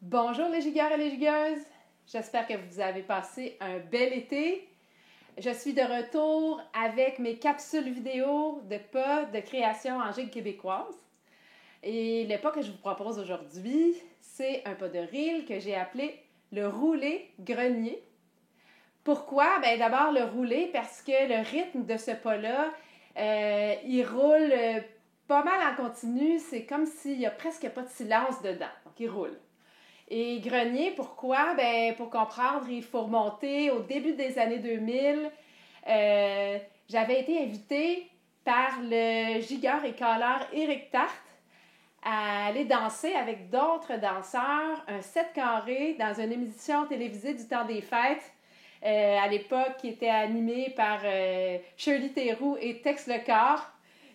Bonjour les gigueurs et les gigueuses, j'espère que vous avez passé un bel été. Je suis de retour avec mes capsules vidéo de pas de création en gigue québécoise. Et le pas que je vous propose aujourd'hui, c'est un pas de reel que j'ai appelé le roulé grenier. Pourquoi? Bien, d'abord le roulé parce que le rythme de ce pas-là, il roule pas mal en continu. C'est comme s'il n'y a presque pas de silence dedans. Donc, il roule. Et grenier, pourquoi? Ben, pour comprendre, il faut remonter au début des années 2000. J'avais été invitée par le gigueur et caleur Éric Tarte à aller danser avec d'autres danseurs, un 7 carré dans une émission télévisée du temps des fêtes, à l'époque qui était animée par Shirley Theroux et Tex Lecor.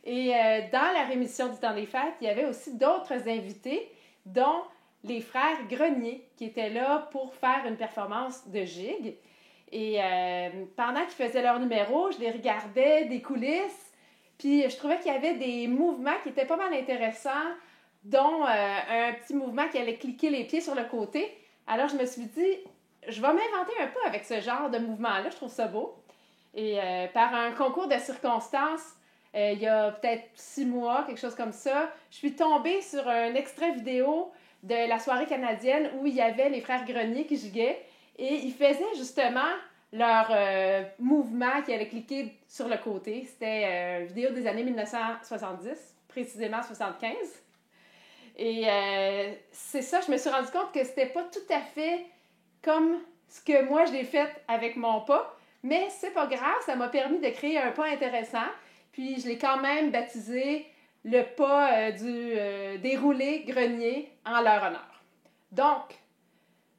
Et dans la rémission du temps des fêtes, il y avait aussi d'autres invités, dont les frères Grenier, qui étaient là pour faire une performance de gigue. Et pendant qu'ils faisaient leur numéro, je les regardais des coulisses, puis je trouvais qu'il y avait des mouvements qui étaient pas mal intéressants, dont un petit mouvement qui allait cliquer les pieds sur le côté. Alors je me suis dit, je vais m'inventer un peu avec ce genre de mouvement-là, je trouve ça beau. Et par un concours de circonstances, il y a peut-être 6 mois, quelque chose comme ça, je suis tombée sur un extrait vidéo de la soirée canadienne où il y avait les frères Grenier qui giguaient et ils faisaient justement leur mouvement qui allait cliquer sur le côté. C'était une vidéo des années 1970, précisément 75. Et c'est ça, je me suis rendu compte que c'était pas tout à fait comme ce que moi je l'ai fait avec mon pas, mais c'est pas grave, ça m'a permis de créer un pas intéressant. Puis je l'ai quand même baptisé le pas du déroulé grenier en leur honneur. Donc,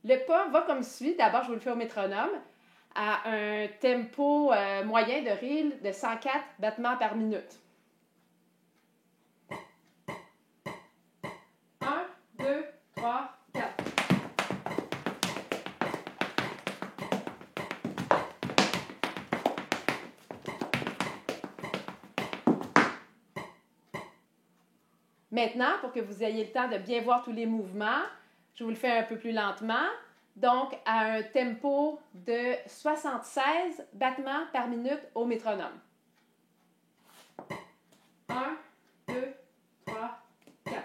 le pas va comme suit. D'abord, je vous le fais au métronome à un tempo moyen de reel de 104 battements par minute. 1, 2, 3, 4. Maintenant, pour que vous ayez le temps de bien voir tous les mouvements, je vous le fais un peu plus lentement. Donc, à un tempo de 76 battements par minute au métronome. 1, 2, 3, 4.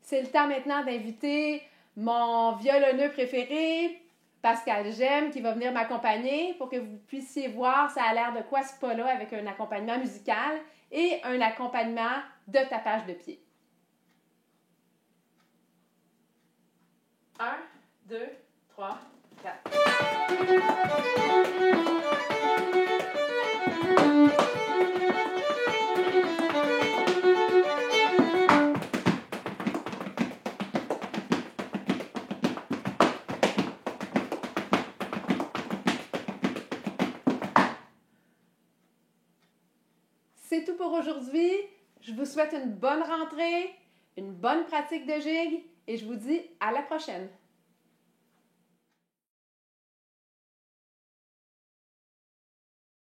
C'est le temps maintenant d'inviter mon violonneux préféré, Pascal Gemme, qui va venir m'accompagner pour que vous puissiez voir ça a l'air de quoi ce pas-là avec un accompagnement musical et un accompagnement de tapage de pied. 1, 2, 3, 4. C'est tout pour aujourd'hui. Je vous souhaite une bonne rentrée, une bonne pratique de gigue et je vous dis à la prochaine.